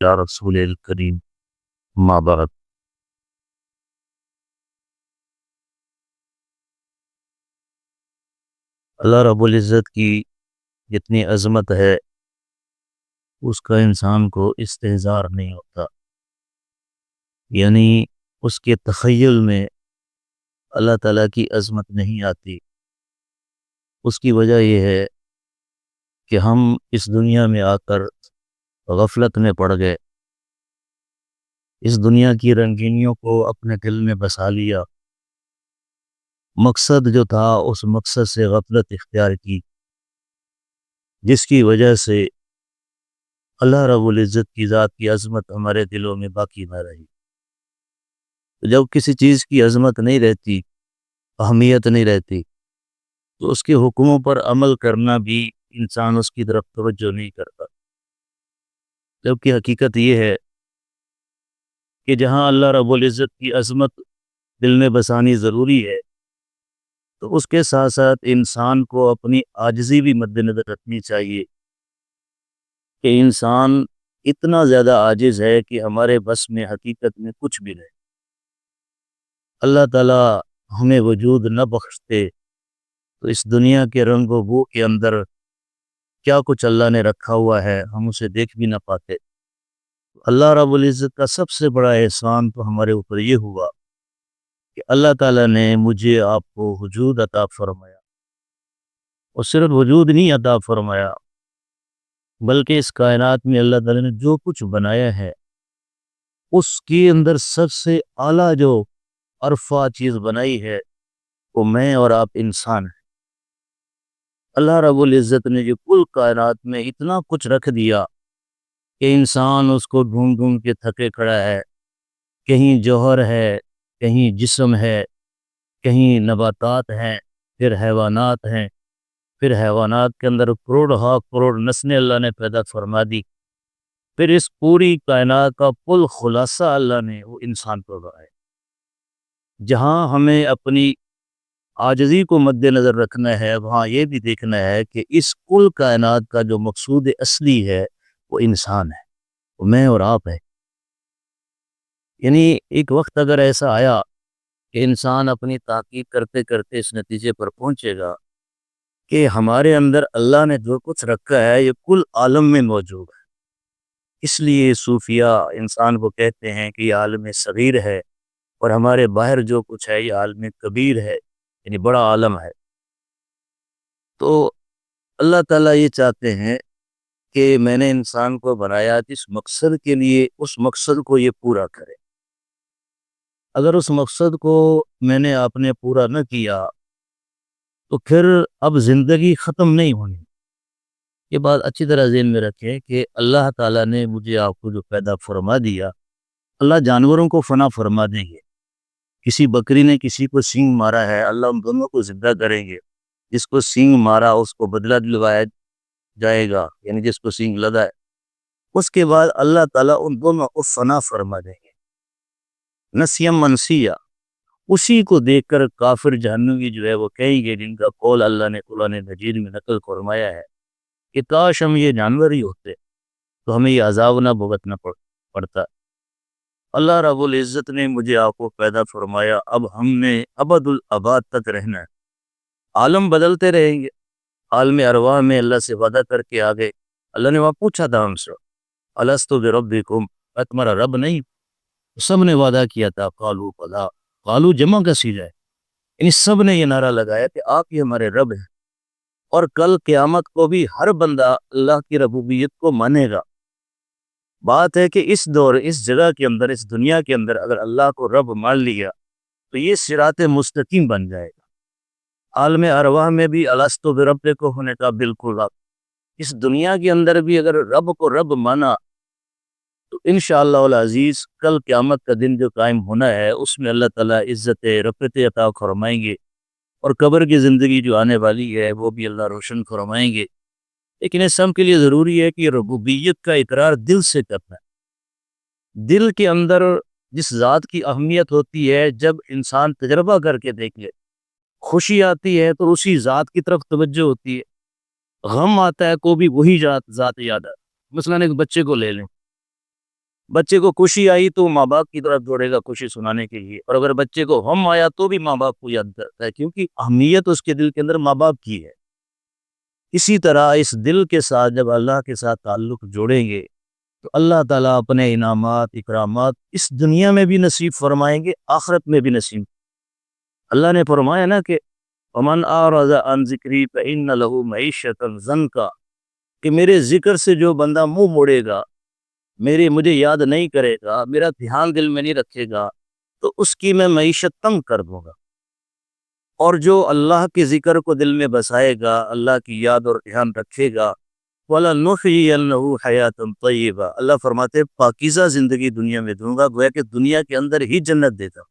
یا رسول الکریم ما بعد۔ اللہ رب العزت کی جتنی عظمت ہے اس کا انسان کو استحضار نہیں ہوتا، یعنی اس کے تخیل میں اللہ تعالیٰ کی عظمت نہیں آتی۔ اس کی وجہ یہ ہے کہ ہم اس دنیا میں آ کر غفلت میں پڑ گئے، اس دنیا کی رنگینیوں کو اپنے دل میں بسا لیا، مقصد جو تھا اس مقصد سے غفلت اختیار کی، جس کی وجہ سے اللہ رب العزت کی ذات کی عظمت ہمارے دلوں میں باقی نہ رہی۔ تو جب کسی چیز کی عظمت نہیں رہتی، اہمیت نہیں رہتی، تو اس کے حکموں پر عمل کرنا بھی انسان اس کی طرف توجہ نہیں کرتا، جبکہ حقیقت یہ ہے کہ جہاں اللہ رب العزت کی عظمت دل میں بسانی ضروری ہے، تو اس کے ساتھ ساتھ انسان کو اپنی عاجزی بھی مد نظر رکھنی چاہیے کہ انسان اتنا زیادہ عاجز ہے کہ ہمارے بس میں حقیقت میں کچھ بھی نہیں۔ اللہ تعالیٰ ہمیں وجود نہ بخشتے تو اس دنیا کے رنگ و بو کے اندر کیا کچھ اللہ نے رکھا ہوا ہے ہم اسے دیکھ بھی نہ پاتے۔ اللہ رب العزت کا سب سے بڑا احسان تو ہمارے اوپر یہ ہوا کہ اللہ تعالیٰ نے مجھے آپ کو وجود عطا فرمایا، اور صرف وجود نہیں عطا فرمایا بلکہ اس کائنات میں اللہ تعالیٰ نے جو کچھ بنایا ہے اس کے اندر سب سے اعلیٰ جو عرفہ چیز بنائی ہے وہ میں اور آپ انسان ہیں۔ اللہ رب العزت نے جو کل کائنات میں اتنا کچھ رکھ دیا کہ انسان اس کو ڈھونڈ ڈھونڈ کے تھکے کھڑا ہے، کہیں جوہر ہے، کہیں جسم ہے، کہیں نباتات ہیں، پھر حیوانات ہیں، پھر حیوانات کے اندر کروڑ ہا کروڑ نسلیں اللہ نے پیدا فرما دی، پھر اس پوری کائنات کا کل خلاصہ اللہ نے وہ انسان کو بنایا۔ جہاں ہمیں اپنی عاجزی کو مد نظر رکھنا ہے وہاں یہ بھی دیکھنا ہے کہ اس کل کائنات کا جو مقصود اصلی ہے وہ انسان ہے، وہ میں اور آپ ہے۔ یعنی ایک وقت اگر ایسا آیا کہ انسان اپنی تحقیق کرتے کرتے اس نتیجے پر پہنچے گا کہ ہمارے اندر اللہ نے جو کچھ رکھا ہے یہ کل عالم میں موجود ہے۔ اس لیے صوفیہ انسان کو کہتے ہیں کہ یہ عالم صغیر ہے، اور ہمارے باہر جو کچھ ہے یہ عالم کبیر ہے، یعنی بڑا عالم ہے۔ تو اللہ تعالیٰ یہ چاہتے ہیں کہ میں نے انسان کو بنایا جس مقصد کے لیے، اس مقصد کو یہ پورا کرے۔ اگر اس مقصد کو میں نے آپ نے پورا نہ کیا تو پھر اب زندگی ختم نہیں ہونی۔ یہ بات اچھی طرح ذہن میں رکھیں کہ اللہ تعالیٰ نے مجھے آپ کو جو پیدا فرما دیا، اللہ جانوروں کو فنا فرما دیں گے۔ کسی بکری نے کسی کو سینگ مارا ہے، اللہ ان دونوں کو زندہ کریں گے۔ جس کو سینگ مارا اس کو بدلہ دلوایا جائے گا، یعنی جس کو سینگ لگا ہے، اس کے بعد اللہ تعالیٰ ان دونوں کو فنا فرما دیں گے، نسیم منسیہ۔ اسی کو دیکھ کر کافر جہنمی جو ہے وہ کہیں گے، جن کا قول اللہ نے قرآن مجید میں نقل فرمایا ہے کہ کاش ہم یہ جانور ہی ہوتے تو ہمیں یہ عذاب نہ بھگتنا پڑتا۔ اللہ رب العزت نے مجھے آپ کو پیدا فرمایا، اب ہم نے ابد الاباد تک رہنا ہے۔ عالم بدلتے رہیں گے۔ عالم ارواح میں اللہ سے وعدہ کر کے آگے اللہ نے وہاں پوچھا تھا ہم سے، الست بربکم، تمہارا رب نہیں؟ سب نے وعدہ کیا تھا، قالوا بلی، قالوا جمع کا سیغہ ہے، یعنی سب نے یہ نعرہ لگایا کہ آپ ہی ہمارے رب ہیں۔ اور کل قیامت کو بھی ہر بندہ اللہ کی ربوبیت کو مانے گا۔ بات ہے کہ اس دور، اس جگہ کے اندر، اس دنیا کے اندر اگر اللہ کو رب مان لیا تو یہ صراط مستقیم بن جائے گا۔ عالم ارواح میں بھی الست بربکم ہونے کا بالکل رب، اس دنیا کے اندر بھی اگر رب کو رب مانا تو انشاءاللہ العزیز کل قیامت کا دن جو قائم ہونا ہے اس میں اللہ تعالیٰ عزت رفعت عطا فرمائیں گے، اور قبر کی زندگی جو آنے والی ہے وہ بھی اللہ روشن فرمائیں گے۔ لیکن اس سب کے لیے ضروری ہے کہ ربوبیت کا اقرار دل سے کرنا ہے۔ دل کے اندر جس ذات کی اہمیت ہوتی ہے، جب انسان تجربہ کر کے دیکھ لے، خوشی آتی ہے تو اسی ذات کی طرف توجہ ہوتی ہے، غم آتا ہے کو بھی وہی ذات یاد ہے۔ مثلا ایک بچے کو لے لیں، بچے کو خوشی آئی تو ماں باپ کی طرف دوڑے گا خوشی سنانے کے لیے، اور اگر بچے کو غم آیا تو بھی ماں باپ کو یاد کرتا ہے، کیونکہ اہمیت اس کے دل کے اندر ماں باپ کی ہے۔ اسی طرح اس دل کے ساتھ جب اللہ کے ساتھ تعلق جوڑیں گے تو اللہ تعالیٰ اپنے انعامات اکرامات اس دنیا میں بھی نصیب فرمائیں گے، آخرت میں بھی نصیب۔ اللہ نے فرمایا نا کہ ومن اعرض عن ذکری فإن له معیشۃ ضنکا، کہ میرے ذکر سے جو بندہ منہ موڑے گا، مجھے یاد نہیں کرے گا، میرا دھیان دل میں نہیں رکھے گا، تو اس کی میں معیشت تنگ کر دوں گا۔ اور جو اللہ کے ذکر کو دل میں بسائے گا، اللہ کی یاد اور دھیان رکھے گا، وَلَنُحْيِيَنَّهُ حَيَاةً طَيِّبَةً، اللہ فرماتے ہیں پاکیزہ زندگی دنیا میں دوں گا، گویا کہ دنیا کے اندر ہی جنت دیتا ہوں۔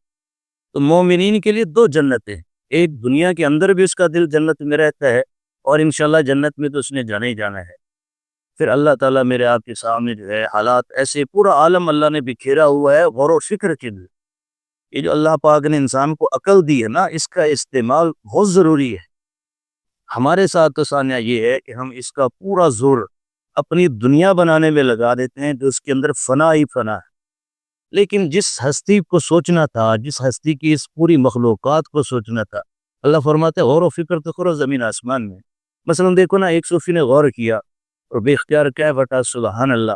تو مومنین کے لیے دو جنتیں، ایک دنیا کے اندر بھی اس کا دل جنت میں رہتا ہے، اور انشاءاللہ جنت میں تو اس نے جانا ہی جانا ہے۔ پھر اللہ تعالیٰ میرے آپ کے سامنے جو ہے حالات ایسے، پورا عالم اللہ نے بکھیرا ہوا ہے غور و فکر کے لیے۔ یہ جو اللہ پاک نے انسان کو عقل دی ہے نا، اس کا استعمال بہت ضروری ہے۔ ہمارے ساتھ تو سانیہ یہ ہے کہ ہم اس کا پورا زور اپنی دنیا بنانے میں لگا دیتے ہیں، جو اس کے اندر فنا ہی فنا ہے۔ لیکن جس ہستی کو سوچنا تھا، جس ہستی کی اس پوری مخلوقات کو سوچنا تھا، اللہ فرماتے ہیں غور و فکر تو کرو زمین آسمان میں۔ مثلا دیکھو نا، ایک صوفی نے غور کیا اور بے اختیار کہہ بٹا سبحان اللہ،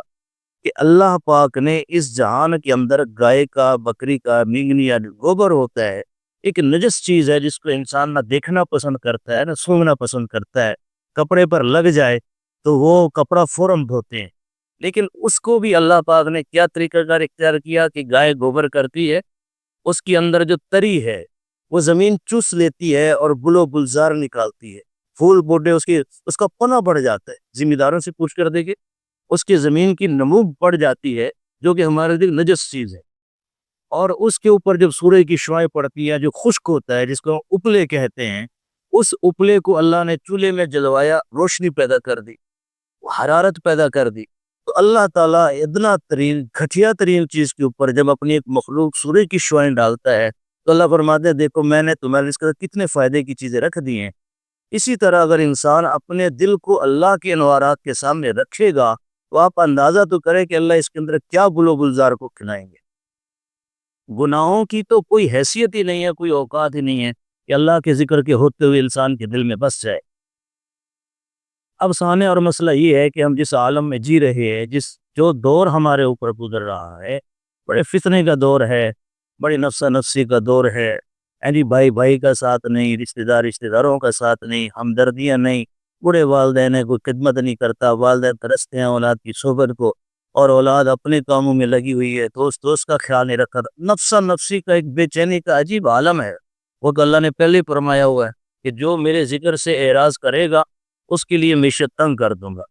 کہ اللہ پاک نے اس جہان کے اندر گائے کا، بکری کا، مینگنی یا گوبر ہوتا ہے، ایک نجس چیز ہے جس کو انسان نہ دیکھنا پسند کرتا ہے نہ سونگھنا پسند کرتا ہے، کپڑے پر لگ جائے تو وہ کپڑا فوراً دھوتے ہیں، لیکن اس کو بھی اللہ پاک نے کیا طریقہ کار اختیار کیا کہ گائے گوبر کرتی ہے، اس کے اندر جو تری ہے وہ زمین چوس لیتی ہے اور گل و گلزار نکالتی ہے، پھول بوٹے اس کا پنا بڑھ جاتا ہے۔ ذمہ داروں سے پوچھ کر دیکھیں، اس کی زمین کی نمو بڑھ جاتی ہے، جو کہ ہمارے لیے نجس چیز ہے، اور اس کے اوپر جب سورج کی شعاعیں پڑتی ہیں، جو خشک ہوتا ہے جس کو ہم اپلے کہتے ہیں، اس اپلے کو اللہ نے چولہے میں جلوایا، روشنی پیدا کر دی، حرارت پیدا کر دی۔ تو اللہ تعالیٰ ادنا ترین گھٹیا ترین چیز کے اوپر جب اپنی ایک مخلوق سورج کی شعاعیں ڈالتا ہے، تو اللہ فرماتے ہیں دیکھو میں نے تمہارے اس کے کتنے فائدے کی چیزیں رکھ دی ہیں۔ اسی طرح اگر انسان اپنے دل کو اللہ کے انوارات کے سامنے رکھے گا تو آپ اندازہ تو کریں کہ اللہ اس کے اندر کیا گل و گلزار کو کھلائیں گے۔ گناہوں کی تو کوئی حیثیت ہی نہیں ہے، کوئی اوقات ہی نہیں ہے کہ اللہ کے ذکر کے ہوتے ہوئے انسان کے دل میں بس جائے۔ اب سانے اور مسئلہ یہ ہے کہ ہم جس عالم میں جی رہے ہیں، جو دور ہمارے اوپر گزر رہا ہے، بڑے فتنے کا دور ہے، بڑی نفسا نفسی کا دور ہے، یعنی بھائی بھائی کا ساتھ نہیں، رشتہ داروں کا ساتھ نہیں، ہمدردیاں نہیں، بڑے والدین کوئی خدمت نہیں کرتا، والدین ترستے ہیں اولاد کی صحبت کو، اور اولاد اپنے کاموں میں لگی ہوئی ہے، دوست کا خیال نہیں رکھا۔ نفسا نفسی کا ایک بے چینی کا عجیب عالم ہے، وہ تو اللہ نے پہلے فرمایا ہوا ہے کہ جو میرے ذکر سے اعراض کرے گا اس کے لیے معیشت تنگ کر دوں گا۔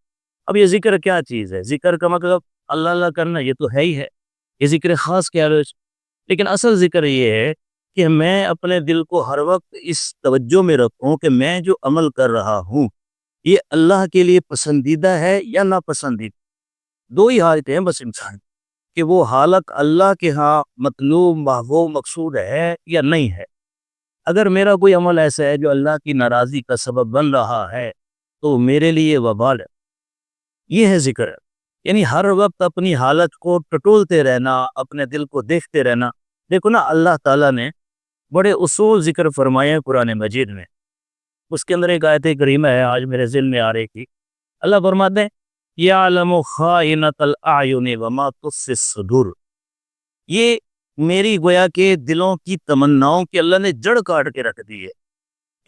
اب یہ ذکر کیا چیز ہے؟ ذکر کا مطلب اللہ اللہ کرنا، یہ تو ہے ہی ہے، یہ ذکر خاص کیا ہے، لیکن اصل ذکر یہ ہے کہ میں اپنے دل کو ہر وقت اس توجہ میں رکھوں کہ میں جو عمل کر رہا ہوں یہ اللہ کے لیے پسندیدہ ہے یا ناپسندیدہ۔ دو ہی حالتیں ہیں بس انسان، کہ وہ حالت اللہ کے ہاں مطلوب محبوب مقصود ہے یا نہیں ہے۔ اگر میرا کوئی عمل ایسا ہے جو اللہ کی ناراضی کا سبب بن رہا ہے تو میرے لیے وبال ہے۔ یہ ہے ذکر، یعنی ہر وقت اپنی حالت کو ٹٹولتے رہنا، اپنے دل کو دیکھتے رہنا۔ دیکھو نا، اللہ تعالیٰ نے بڑے اصول ذکر فرمائے ہیں قرآن مجید میں، اس کے اندر ایک آیت کریمہ ہے آج میرے ذہن میں آ رہی تھی۔ اللہ فرماتے ہیں یعلم خائنۃ الاعین وما تخفی الصدور، یہ میری گویا کہ دلوں کی تمناؤں کی اللہ نے جڑ کاٹ کے رکھ دی ہے،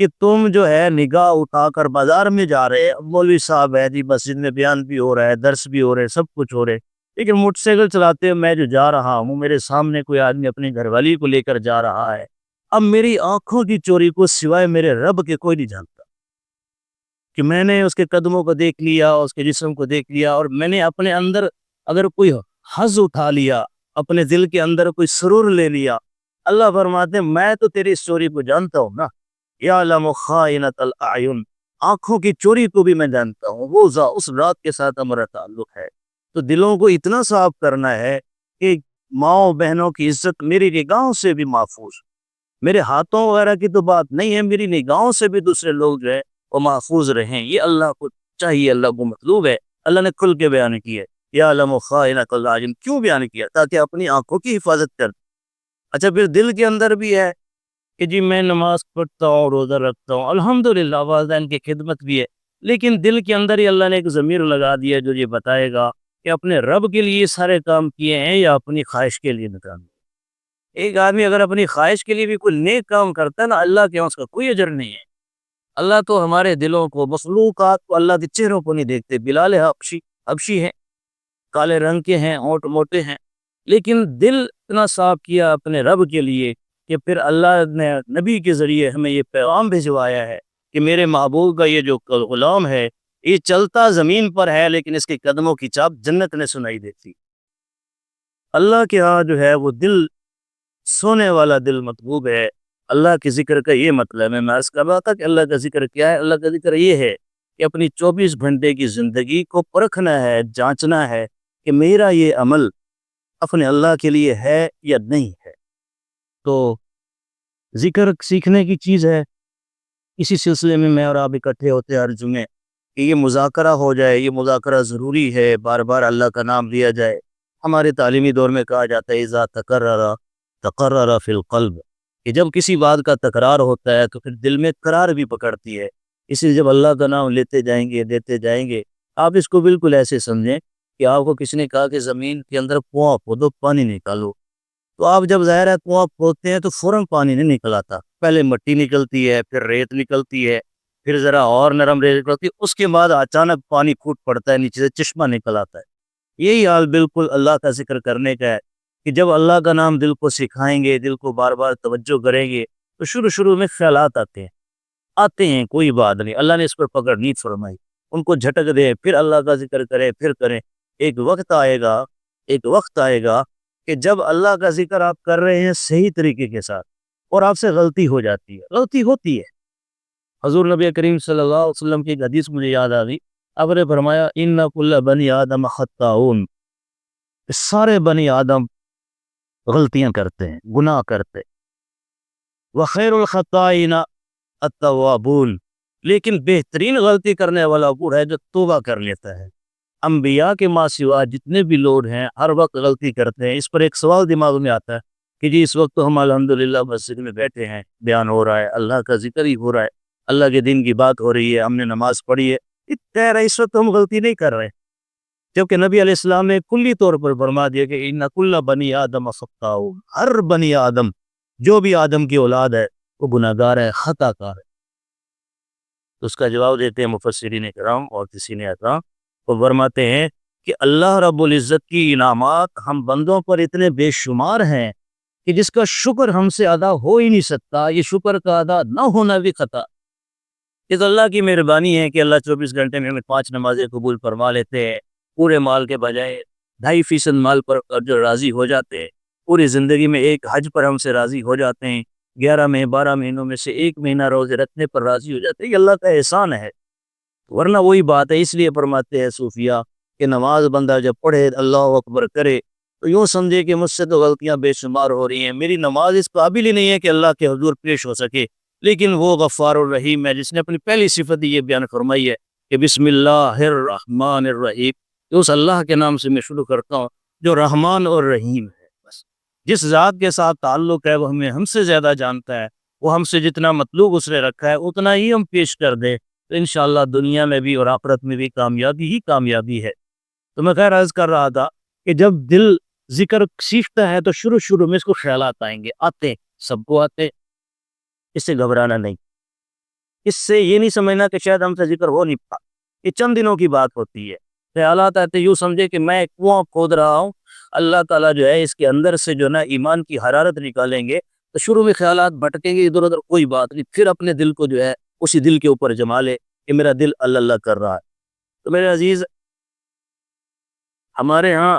کہ تم جو ہے نگاہ اٹھا کر بازار میں جا رہے، مولوی صاحب ہے جی، مسجد میں بیان بھی ہو رہا ہے، درس بھی ہو رہے، سب کچھ ہو رہے، لیکن موٹر سائیکل چلاتے ہوئے میں جو جا رہا ہوں، میرے سامنے کوئی آدمی اپنی گھر والی کو لے کر جا رہا ہے، اب میری آنکھوں کی چوری کو سوائے میرے رب کے کوئی نہیں جانتا، کہ میں نے اس کے قدموں کو دیکھ لیا، اس کے جسم کو دیکھ لیا، اور میں نے اپنے اندر اگر کوئی حظ اٹھا لیا، اپنے دل کے اندر کوئی سرور لے لیا، اللہ فرماتے ہیں میں تو تیری اس چوری کو جانتا ہوں نا، یعلم خائنۃ الاعین، آنکھوں کی چوری کو بھی میں جانتا ہوں، وہ اس رات کے ساتھ ہمارا تعلق ہے۔ تو دلوں کو اتنا صاف کرنا ہے کہ ماؤں بہنوں کی عزت میری نگاہوں سے بھی محفوظ، میرے ہاتھوں وغیرہ کی تو بات نہیں ہے، میری نگاہوں سے بھی دوسرے لوگ جو ہے وہ محفوظ رہیں، یہ اللہ کو چاہیے، اللہ کو مطلوب ہے، اللہ نے کھل کے بیان کی ہے۔ یعلم خائنۃ الاعین کیوں بیان کیا؟ تاکہ اپنی آنکھوں کی حفاظت کر۔ اچھا پھر دل کے اندر بھی ہے کہ جی میں نماز پڑھتا ہوں، روزہ رکھتا ہوں، الحمدللہ والدین کی خدمت بھی ہے، لیکن دل کے اندر ہی اللہ نے ایک ضمیر لگا دیا جو یہ بتائے گا کہ اپنے رب کے لیے سارے کام کیے ہیں یا اپنی خواہش کے لیے کام کیے۔ ایک آدمی اگر اپنی خواہش کے لیے بھی کوئی نیک کام کرتا ہے نا، اللہ کے یہاں اس کا کوئی اجر نہیں ہے۔ اللہ تو ہمارے دلوں کو، مخلوقات کو اللہ کے چہروں کو نہیں دیکھتے۔ بلال حبشی ہیں، کالے رنگ کے ہیں، ہونٹ موٹے ہیں، لیکن دل اتنا صاف کیا اپنے رب کے لیے کہ پھر اللہ نے نبی کے ذریعے ہمیں یہ پیغام بھجوایا ہے کہ میرے محبوب کا یہ جو غلام ہے یہ چلتا زمین پر ہے لیکن اس کے قدموں کی چاپ جنت نے سنائی دیتی۔ اللہ کے ہاں جو ہے وہ دل، سونے والا دل مطلوب ہے۔ اللہ کے ذکر کا یہ مطلب ہے، میں عرض کر رہا تھا کہ اللہ کا ذکر کیا ہے؟ اللہ کا ذکر یہ ہے کہ اپنی 24 گھنٹے کی زندگی کو پرکھنا ہے، جانچنا ہے کہ میرا یہ عمل اپنے اللہ کے لیے ہے یا نہیں ہے۔ تو ذکر سیکھنے کی چیز ہے، اسی سلسلے میں میں اور آپ اکٹھے ہوتے ہیں ہر جمعے کہ یہ مذاکرہ ہو جائے، یہ مذاکرہ ضروری ہے، بار بار اللہ کا نام لیا جائے۔ ہمارے تعلیمی دور میں کہا جاتا ہے اذا تقرر فی القلب، کہ جب کسی بات کا تکرار ہوتا ہے تو پھر دل میں قرار بھی پکڑتی ہے۔ اس لیے جب اللہ کا نام لیتے جائیں گے، دیتے جائیں گے، آپ اس کو بالکل ایسے سمجھیں کہ آپ کو کسی نے کہا کہ زمین کے اندر کنواں کھودو، پانی نکالو، تو آپ جب ظاہر ہے کنواں کھودتے ہیں تو فوراً پانی نہیں نکل آتا، پہلے مٹی نکلتی ہے، پھر ریت نکلتی ہے، پھر ذرا اور نرم ریت نکلتی ہے، اس کے بعد اچانک پانی پھوٹ پڑتا ہے، نیچے سے چشمہ نکل آتا ہے۔ یہی حال بالکل اللہ کا ذکر کرنے کا ہے کہ جب اللہ کا نام دل کو سکھائیں گے، دل کو بار بار توجہ کریں گے تو شروع میں خیالات آتے ہیں، کوئی بات نہیں، اللہ نے اس پر پکڑ نہیں فرمائی، ان کو جھٹک دیں، پھر اللہ کا ذکر کریں، پھر کریں۔ ایک وقت آئے گا کہ جب اللہ کا ذکر آپ کر رہے ہیں صحیح طریقے کے ساتھ اور آپ سے غلطی ہو جاتی ہے، غلطی ہوتی ہے۔ حضور نبی کریم صلی اللہ علیہ وسلم کی ایک حدیث مجھے یاد آ گئی، آپ نے فرمایا ان کل بنی آدم خطاؤن، سارے بنی آدم غلطیاں کرتے ہیں، گناہ کرتے ہیں، وخیر الخطائین التوابون، لیکن بہترین غلطی کرنے والا وہ ہے جو توبہ کر لیتا ہے۔ انبیاء کے ماں سوا جتنے بھی لوگ ہیں ہر وقت غلطی کرتے ہیں۔ اس پر ایک سوال دماغ میں آتا ہے کہ جی اس وقت تو ہم الحمدللہ مسجد میں بیٹھے ہیں، بیان ہو رہا ہے، اللہ کا ذکر ہی ہو رہا ہے، اللہ کے دین کی بات ہو رہی ہے، ہم نے نماز پڑھی ہے، کہہ رہا ہے اس وقت ہم غلطی نہیں کر رہے، جبکہ نبی علیہ السلام نے کلی طور پر فرما دیا کہ ان کل بنی آدم خطاؤن، ہر بنی آدم، جو بھی آدم کی اولاد ہے وہ گناہگار ہے، خطا کار ہے۔ تو اس کا جواب دیتے ہیں مفسرین کرام اور کسی نے احترام، وہ فرماتے ہیں کہ اللہ رب العزت کی انعامات ہم بندوں پر اتنے بے شمار ہیں کہ جس کا شکر ہم سے ادا ہو ہی نہیں سکتا، یہ شکر کا ادا نہ ہونا بھی خطا۔ اس اللہ کی مہربانی ہے کہ اللہ 24 گھنٹے میں ہمیں 5 نمازیں قبول فرما لیتے ہیں، پورے مال کے بجائے 2.5% مال پر جو راضی ہو جاتے ہیں، پوری زندگی میں ایک حج پر ہم سے راضی ہو جاتے ہیں، 12 مہینوں میں سے ایک مہینہ روزے رکھنے پر راضی ہو جاتے ہیں، یہ اللہ کا احسان ہے۔ ورنہ وہی بات ہے، اس لیے فرماتے ہیں صوفیہ کہ نماز بندہ جب پڑھے، اللہ اکبر کرے، تو یوں سمجھے کہ مجھ سے تو غلطیاں بے شمار ہو رہی ہیں، میری نماز اس قابل ہی نہیں ہے کہ اللہ کے حضور پیش ہو سکے، لیکن وہ غفار الرحیم ہے جس نے اپنی پہلی صفت یہ بیان فرمائی ہے کہ بسم اللہ الرحمن الرحیم، کہ اس اللہ کے نام سے میں شروع کرتا ہوں جو رحمان اور رحیم ہے۔ بس جس ذات کے ساتھ تعلق ہے وہ ہم سے زیادہ جانتا ہے، وہ ہم سے جتنا مطلوب اس نے رکھا ہے اتنا ہی ہم پیش کر دیں تو انشاءاللہ دنیا میں بھی اور آخرت میں بھی کامیابی ہی کامیابی ہے۔ تو میں خیر عرض کر رہا تھا کہ جب دل ذکر سیکھتا ہے تو شروع میں اس کو خیالات آئیں گے، آتے، سب کو آتے، اس سے گھبرانا نہیں، اس سے یہ نہیں سمجھنا کہ شاید ہم سے ذکر ہو نہیں پا، یہ چند دنوں کی بات ہوتی ہے۔ خیالات آتے یوں سمجھے کہ میں کنواں کھود رہا ہوں، اللہ تعالیٰ جو ہے اس کے اندر سے جو نا ایمان کی حرارت نکالیں گے، تو شروع میں خیالات بھٹکیں گے ادھر ادھر، کوئی بات نہیں، پھر اپنے دل کو جو ہے اسی دل کے اوپر جما لے کہ میرا دل اللہ اللہ کر رہا ہے۔ تو میرے عزیز، ہمارے ہاں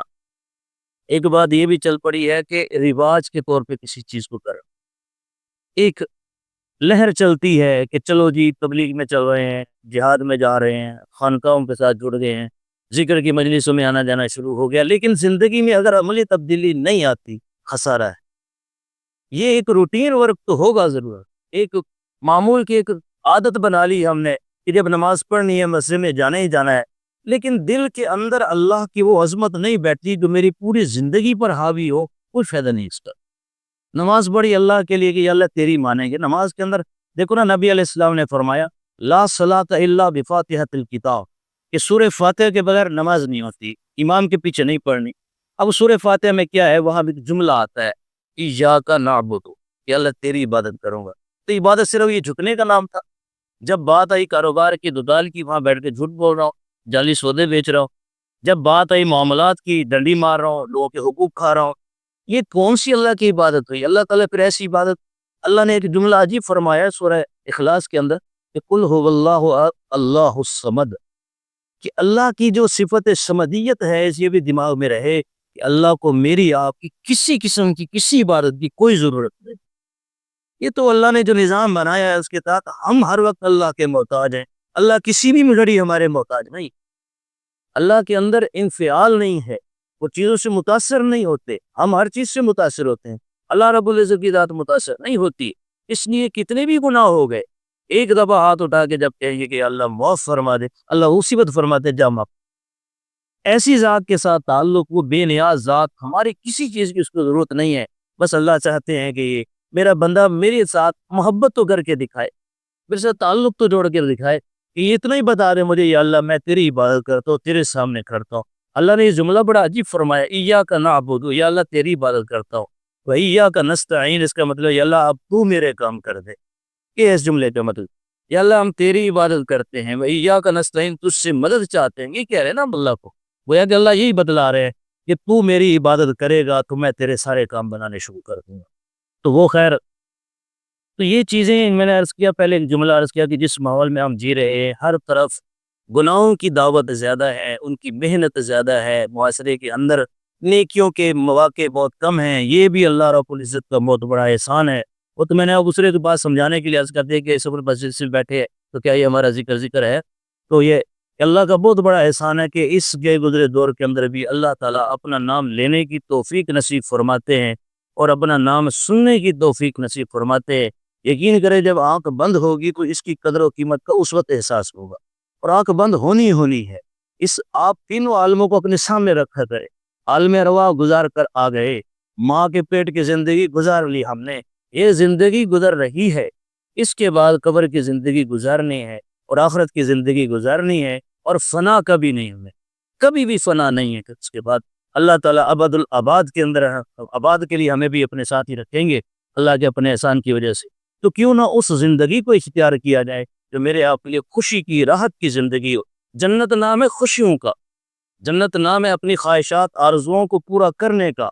ایک بات یہ بھی چل پڑی ہے کہ رواج کے طور پہ کسی چیز کو کرنا، ایک لہر چلتی ہے کہ چلو جی تبلیغ میں چل رہے ہیں، جہاد میں جا رہے ہیں، خانقاہوں کے ساتھ جڑ گئے ہیں، ذکر کی مجلسوں میں آنا جانا شروع ہو گیا، لیکن زندگی میں اگر عملی تبدیلی نہیں آتی، خسارہ ہے۔ یہ ایک روٹین ورک تو ہوگا ضرور، ایک معمول کی ایک عادت بنا لی ہم نے کہ جب نماز پڑھنی ہے مسجد میں جانا ہی جانا ہے، لیکن دل کے اندر اللہ کی وہ عظمت نہیں بیٹھتی جو میری پوری زندگی پر حاوی ہو، کوئی فائدہ نہیں اس کا۔ نماز پڑھی اللہ کے لیے کہ یا اللہ تیری مانیں گے، نماز کے اندر دیکھو نا، نبی علیہ السلام نے فرمایا لا صلاۃ الا بفاتحۃ الکتاب، کہ سورہ فاتحہ کے بغیر نماز نہیں ہوتی، امام کے پیچھے نہیں پڑھنی۔ اب سورہ فاتحہ میں کیا ہے، وہاں بھی جملہ آتا ہے ایاک نعبد، کہ اللہ تیری عبادت کروں گا، تو عبادت صرف یہ جھکنے کا نام تھا؟ جب بات آئی کاروبار کی، دکان کی، وہاں بیٹھ کے جھوٹ بول رہا ہوں، جعلی سودے بیچ رہا ہوں۔ جب بات آئی معاملات کی، ڈنڈی مار رہا ہوں، لوگوں کے حقوق کھا رہا ہوں، یہ کون سی اللہ کی عبادت ہوئی؟ اللہ تعالیٰ پھر ایسی عبادت، اللہ نے ایک جملہ عجیب فرمایا سورہ اخلاص کے اندر کہ قل هو اللہ اللہ الصمد، کہ اللہ کی جو صفت سمدیت ہے یہ بھی دماغ میں رہے کہ اللہ کو میری آپ کی کسی قسم کی کسی عبادت کی کوئی ضرورت نہیں۔ یہ تو اللہ نے جو نظام بنایا ہے اس کے تحت ہم ہر وقت اللہ کے محتاج ہیں، اللہ کسی بھی گھڑی ہمارے محتاج نہیں۔ اللہ کے اندر انفعال نہیں ہے، وہ چیزوں سے متاثر نہیں ہوتے، ہم ہر چیز سے متاثر ہوتے ہیں، اللہ رب العزت کی ذات متاثر نہیں ہوتی۔ اس لیے کتنے بھی گناہ ہو گئے، ایک دفعہ ہاتھ اٹھا کے جب کہیں کہ اللہ معاف فرما دے، اللہ اسی وقت فرماتے جا معاف۔ ایسی ذات کے ساتھ تعلق، وہ بے نیاز ذات، ہماری کسی چیز کی اس کو ضرورت نہیں ہے، بس اللہ چاہتے ہیں کہ یہ میرا بندہ میرے ساتھ محبت تو کر کے دکھائے، میرے ساتھ تعلق تو جوڑ کے دکھائے، کہ یہ اتنا ہی بتا دے مجھے یا اللہ میں تیری عبادت کرتا ہوں، تیرے سامنے کرتا ہوں۔ اللہ نے یہ جملہ بڑا عجیب فرمایا ایاک نعبد، یا اللہ تیری عبادت کرتا ہوں، وایاک نستعین، اس کا مطلب یا اللہ اب تو میرے کام کر دے۔ یہ اس جملے کا مطلب یا اللہ ہم تیری عبادت کرتے ہیں، وایاک نستعین، تجھ سے مدد چاہتے ہیں، یہ کہہ رہے ہیں نا اللہ کو، گویا کہ اللہ یہی بتلا رہے ہیں کہ تو میری عبادت کرے گا تو میں تیرے سارے کام بنانے شروع کر دوں گا۔ تو وہ خیر، تو یہ چیزیں میں نے عرض کیا، پہلے ایک جملہ عرض کیا کہ جس ماحول میں ہم جی رہے ہیں ہر طرف گناہوں کی دعوت زیادہ ہے، ان کی محنت زیادہ ہے، معاشرے کے اندر نیکیوں کے مواقع بہت کم ہیں، یہ بھی اللہ رب العزت کا بہت بڑا احسان ہے۔ وہ تو میں نے اب دوسرے کی بات سمجھانے کے لیے عرض کر دیا کہ اس مسجد سے بیٹھے ہیں تو کیا یہ ہمارا ذکر ہے؟ تو یہ اللہ کا بہت بڑا احسان ہے کہ اس گئے گزرے دور کے اندر بھی اللہ تعالیٰ اپنا نام لینے کی توفیق نصیب فرماتے ہیں اور اپنا نام سننے کی توفیق نصیب فرماتے ہیں۔ یقین کرے جب آنکھ بند ہوگی تو اس کی قدر و قیمت کا اس وقت احساس ہوگا، اور آنکھ بند ہونی ہے۔ اس آپ تینوں عالموں کو اپنے سامنے رکھا کرے، عالم ارواح گزار کر آ گئے، ماں کے پیٹ کی زندگی گزار لی ہم نے، یہ زندگی گزر رہی ہے، اس کے بعد قبر کی زندگی گزارنی ہے اور آخرت کی زندگی گزارنی ہے، اور فنا کبھی نہیں، ہمیں کبھی بھی فنا نہیں ہے۔ اس کے بعد اللہ تعالیٰ ابد الآباد کے اندر آباد کے لیے ہمیں بھی اپنے ساتھ ہی رکھیں گے اللہ کے اپنے احسان کی وجہ سے۔ تو کیوں نہ اس زندگی کو اختیار کیا جائے جو میرے آپ کے لیے خوشی کی، راحت کی زندگی ہو۔ جنت نام ہے خوشیوں کا، جنت نام ہے اپنی خواہشات آرزوؤں کو پورا کرنے کا،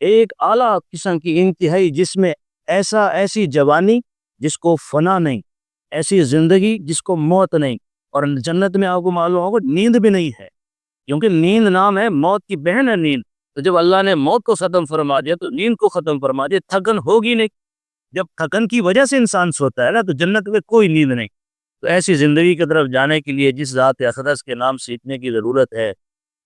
ایک اعلیٰ قسم کی انتہائی، جس میں ایسی جوانی جس کو فنا نہیں، ایسی زندگی جس کو موت نہیں، اور جنت میں آپ کو معلوم ہوگا نیند بھی نہیں ہے، کیونکہ نیند نام ہے موت کی بہن ہے نیند۔ تو جب اللہ نے موت کو ختم فرما دیا تو نیند کو ختم فرما دیا، تھکن ہوگی نہیں۔ جب تھکن کی وجہ سے انسان سوتا ہے نا تو جنت میں کوئی نیند نہیں۔ تو ایسی زندگی کی طرف جانے کے لیے جس ذات اقدس کے نام سیکھنے کی ضرورت ہے،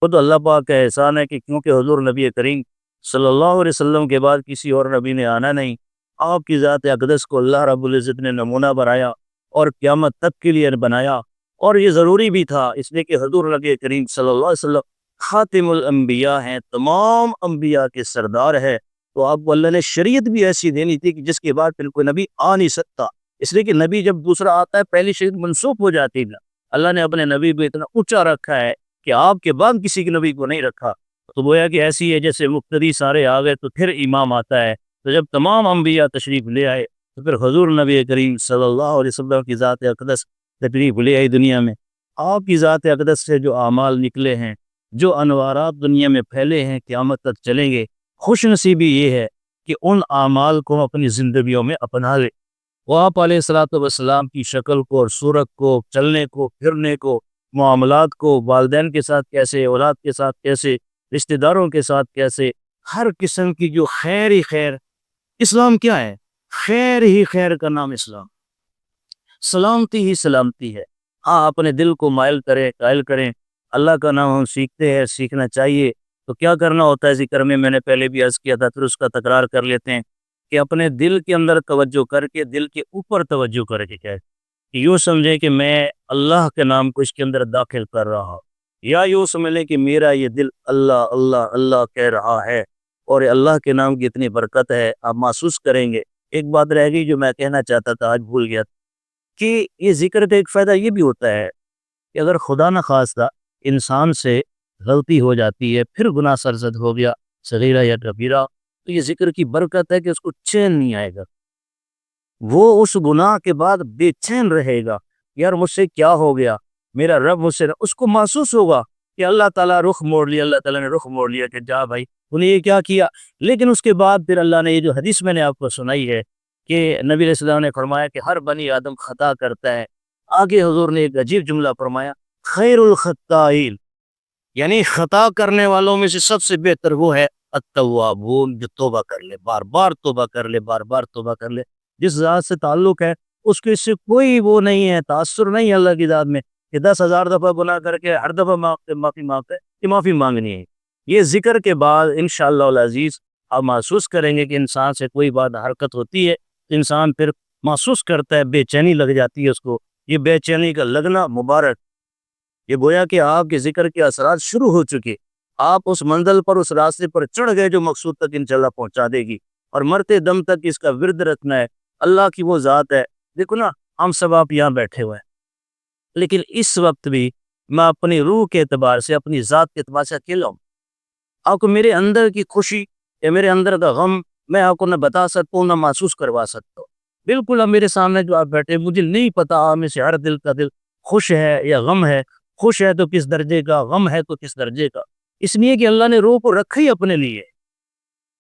وہ تو اللہ پاک کا احسان ہے کہ کیونکہ حضور نبی کریم صلی اللہ علیہ وسلم کے بعد کسی اور نبی نے آنا نہیں، آپ کی ذات اقدس کو اللہ رب العزت نے نمونہ بنایا اور قیامت تک کے لیے بنایا، اور یہ ضروری بھی تھا اس لیے کہ حضور نبی کریم صلی اللہ علیہ وسلم خاتم الانبیاء ہیں، تمام انبیاء کے سردار ہے، تو آپ کو اللہ نے شریعت بھی ایسی دینی تھی کہ جس کے بعد پھر کوئی نبی آ نہیں سکتا، اس لیے کہ نبی جب دوسرا آتا ہے پہلی شریعت منسوخ ہو جاتی ہے۔ اللہ نے اپنے نبی کو اتنا اونچا رکھا ہے کہ آپ کے بعد کسی کے نبی کو نہیں رکھا، تو گویا کہ ایسی ہے جیسے مقتدی سارے آ گئے تو پھر امام آتا ہے، تو جب تمام انبیاء تشریف لے آئے تو پھر حضور نبی کریم صلی اللہ علیہ وسلم کی ذات اقدس تشریف لے آئی دنیا میں۔ آپ کی ذات اقدس سے جو اعمال نکلے ہیں، جو انوارات دنیا میں پھیلے ہیں، قیامت تک چلیں گے، خوش نصیبی یہ ہے کہ ان اعمال کو اپنی زندگیوں میں اپنا لے۔ وہ آپ علیہ الصلوۃ والسلام کی شکل کو اور صورت کو، چلنے کو، پھرنے کو، معاملات کو، والدین کے ساتھ کیسے، اولاد کے ساتھ کیسے، رشتہ داروں کے ساتھ کیسے، ہر قسم کی جو خیر ہی خیر، اسلام کیا ہے؟ خیر ہی خیر کا نام اسلام، سلامتی ہی سلامتی ہے۔ ہاں اپنے دل کو مائل کریں، قائل کریں، اللہ کا نام ہم سیکھتے ہیں، سیکھنا چاہیے، تو کیا کرنا ہوتا ہے ذکر میں نے پہلے بھی عرض کیا تھا، پھر اس کا تکرار کر لیتے ہیں کہ اپنے دل کے اندر توجہ کر کے، دل کے اوپر توجہ کر کے، کیا ہے کہ یوں سمجھیں کہ میں اللہ کے نام کو اس کے اندر داخل کر رہا ہوں، یا یوں سمجھ لیں کہ میرا یہ دل اللہ اللہ اللہ کہہ رہا ہے، اور اللہ کے نام کی اتنی برکت ہے، آپ محسوس کریں گے۔ ایک بات رہ گئی جو میں کہنا چاہتا تھا، آج بھول گیا، کہ یہ ذکر کا ایک فائدہ یہ بھی ہوتا ہے کہ اگر خدا نہ خواستہ انسان سے غلطی ہو جاتی ہے، پھر گناہ سرزد ہو گیا، صغیرہ یا کبیرہ، تو یہ ذکر کی برکت ہے کہ اس کو چین نہیں آئے گا، وہ اس گناہ کے بعد بے چین رہے گا، یار مجھ سے کیا ہو گیا، میرا رب مجھ سے، اس کو محسوس ہوگا کہ اللہ تعالیٰ رخ موڑ لیا، اللہ تعالیٰ نے رخ موڑ لیا کہ جا بھائی انہیں یہ کیا کیا۔ لیکن اس کے بعد پھر اللہ نے یہ جو حدیث میں نے آپ کو سنائی ہے کہ نبی علیہ السلام نے فرمایا کہ ہر بنی آدم خطا کرتا ہے، آگے حضور نے ایک عجیب جملہ فرمایا، خیر الخطائین، یعنی خطا کرنے والوں میں سے سب سے بہتر وہ ہے التوابون، جو توبہ کر لے، بار بار توبہ کر لے، بار بار توبہ کر لے، جس ذات سے تعلق ہے اس کے، اس سے کوئی وہ نہیں ہے، تاثر نہیں ہے اللہ کی ذات میں کہ 10,000 دفعہ گناہ کر کے ہر دفعہ معافی مانگتے، کہ معافی مانگنی ہے۔ یہ ذکر کے بعد انشاءاللہ العزیز آپ محسوس کریں گے کہ انسان سے کوئی بات حرکت ہوتی ہے، انسان پھر محسوس کرتا ہے، بے چینی لگ جاتی ہے اس کو، یہ بے چینی کا لگنا مبارک، یہ گویا کہ آپ کے ذکر کے اثرات شروع ہو چکے، آپ اس منزل پر، اس راستے پر چڑھ گئے جو مقصود تک انشاءاللہ پہنچا دے گی، اور مرتے دم تک اس کا ورد رکھنا ہے۔ اللہ کی وہ ذات ہے، دیکھو نا، ہم سب آپ یہاں بیٹھے ہوئے ہیں، لیکن اس وقت بھی میں اپنی روح کے اعتبار سے، اپنی ذات کے اعتبار سے اکیلا ہوں۔ آپ کو میرے اندر کی خوشی یا میرے اندر کا غم میں آپ کو نہ بتا سکتا ہوں، نہ محسوس کروا سکتا ہوں۔ بالکل اب میرے سامنے جو آپ بیٹھے، مجھے نہیں پتا آپ میں سے ہر دل کا دل خوش ہے یا غم ہے، خوش ہے تو کس درجے کا، غم ہے تو کس درجے کا، اس لیے کہ اللہ نے روح کو رکھا ہی اپنے لیے،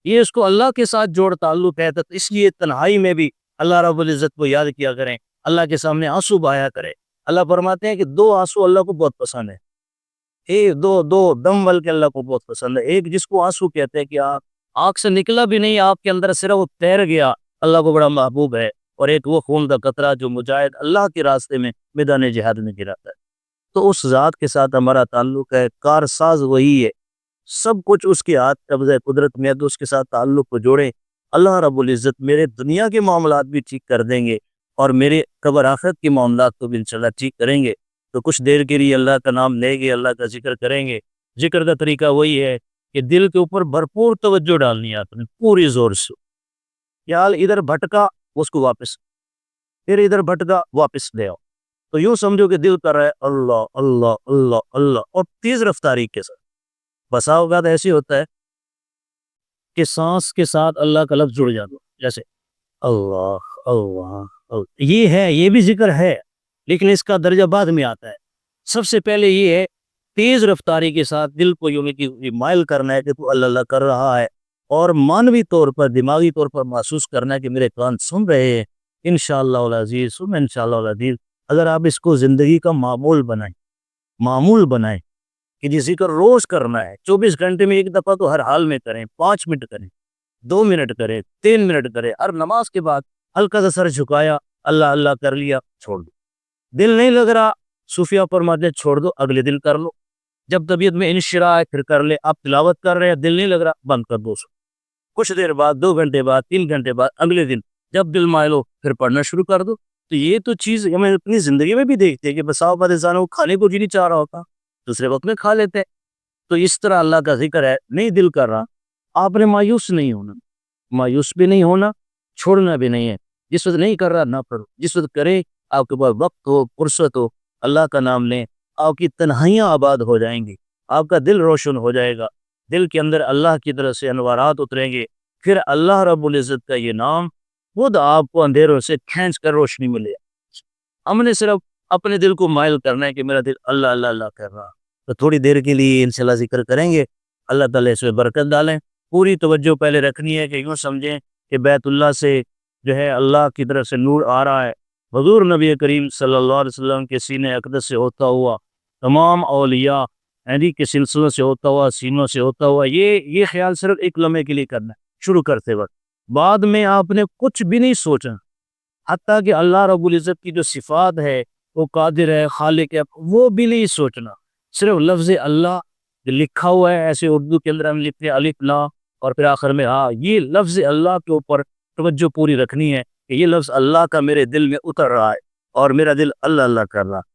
یہ اس کو اللہ کے ساتھ جوڑ تعلق ہے، تو اس لیے تنہائی میں بھی اللہ رب العزت کو یاد کیا کریں، اللہ کے سامنے آنسو بہایا کریں۔ اللہ فرماتے ہیں کہ دو آنسو اللہ کو بہت پسند ہے، دو دم ول کے اللہ کو بہت پسند ہے۔ ایک جس کو آنسو کہتے ہیں کہ آنکھ سے نکلا بھی نہیں، آپ کے اندر صرف وہ تیر گیا، اللہ کو بڑا محبوب ہے، اور ایک وہ خون کا قطرہ جو مجاہد اللہ کے راستے میں میدان جہاد میں گراتا ہے۔ تو اس ذات کے ساتھ ہمارا تعلق ہے، کارساز وہی ہے، سب کچھ اس کے ہاتھ قبضہ قدرت میں ہے، تو اس کے ساتھ تعلق کو جوڑیں، اللہ رب العزت میرے دنیا کے معاملات بھی ٹھیک کر دیں گے، اور میرے قبر آخرت کے معاملات کو بھی انشاءاللہ ٹھیک کریں گے۔ تو کچھ دیر کے لیے اللہ کا نام لیں گے، اللہ کا ذکر کریں گے۔ ذکر کا طریقہ وہی ہے کہ دل کے اوپر بھرپور توجہ ڈالنی ہے، آپ نے پوری زور سے، خیال ادھر بھٹکا اس کو واپس، پھر ادھر بھٹکا واپس لے آؤ، تو یوں سمجھو کہ دل کر رہا ہے اللہ اللہ اللہ اللہ، اور تیز رفتاری کے ساتھ۔ بسا اوقات ایسے ہوتا ہے کہ سانس کے ساتھ اللہ کا لفظ جڑ جاتا، جیسے اللہ اللہ اللہ، یہ ہے، یہ بھی ذکر ہے، لیکن اس کا درجہ بعد میں آتا ہے۔ سب سے پہلے یہ ہے تیز رفتاری کے ساتھ دل کو یوں کہ مائل کرنا ہے کہ تو اللہ اللہ کر رہا ہے، اور مانوی طور پر، دماغی طور پر محسوس کرنا ہے کہ میرے کان سن رہے ہیں۔ انشاءاللہ العزیز، انشاءاللہ العزیز، اگر آپ اس کو زندگی کا معمول بنائیں کہ یہ ذکر روز کرنا ہے، 24 گھنٹے میں ایک دفعہ تو ہر حال میں کریں، 5 منٹ کریں، 2 منٹ کریں، 3 منٹ کریں، ہر نماز کے بعد ہلکا سا سر جھکایا، اللہ اللہ کر لیا، چھوڑ دو، دل نہیں لگ رہا، صوفیہ فرماتے ہیں چھوڑ دو، اگلے دن کر لو، جب طبیعت میں انشراح ہے پھر کر لے، آپ تلاوت کر رہے ہیں، دل نہیں لگ رہا، بند کر دو، کچھ دیر بعد، 2 گھنٹے بعد، 3 گھنٹے بعد، اگلے دن جب دل مائل ہو پھر پڑھنا شروع کر دو۔ تو یہ تو چیز ہمیں اپنی زندگی میں بھی دیکھتے ہیں کہ بسا اوقات انسان کو کھانے کو جی نہیں چاہ رہا ہوتا، دوسرے وقت میں کھا لیتے ہیں۔ تو اس طرح اللہ کا ذکر ہے، نہیں دل کر رہا، آپ نے مایوس نہیں ہونا، مایوس بھی نہیں ہونا، چھوڑنا بھی نہیں ہے۔ جس وقت نہیں کر رہا نہ پڑھو، جس وقت کرے، آپ کے پاس وقت ہو، فرصت ہو، اللہ کا نام لیں، آپ کی تنہائیاں آباد ہو جائیں گی، آپ کا دل روشن ہو جائے گا، دل کے اندر اللہ کی طرف سے انوارات اتریں گے، پھر اللہ رب العزت کا یہ نام خود آپ کو اندھیروں سے کھینچ کر روشنی ملے۔ ہم نے صرف اپنے دل کو مائل کرنا ہے کہ میرا دل اللہ اللہ اللہ کر رہا، تو تھوڑی دیر کے لیے انشاءاللہ ذکر کریں گے، اللہ تعالیٰ اس میں برکت ڈالیں۔ پوری توجہ پہلے رکھنی ہے کہ یوں سمجھیں کہ بیت اللہ سے جو ہے اللہ کی طرف سے نور آ رہا ہے، حضور نبی کریم صلی اللہ علیہ وسلم کے سینے اقدس سے ہوتا ہوا، تمام اولیاء کے سلسلوں سے ہوتا ہوا، سینوں سے ہوتا ہوا، یہ خیال صرف ایک لمحے کے لیے کرنا ہے شروع کرتے وقت، بعد میں آپ نے کچھ بھی نہیں سوچا، حتیٰ کہ اللہ رب العزت کی جو صفات ہے، وہ قادر ہے، خالق ہے، وہ بھی نہیں سوچنا، صرف لفظ اللہ لکھا ہوا ہے، ایسے اردو کے اندر ہم لکھتے ہیں الف لا، اور پھر آخر میں ہاں، یہ لفظ اللہ کے اوپر توجہ پوری رکھنی ہے کہ یہ لفظ اللہ کا میرے دل میں اتر رہا ہے، اور میرا دل اللہ اللہ کر رہا ہے۔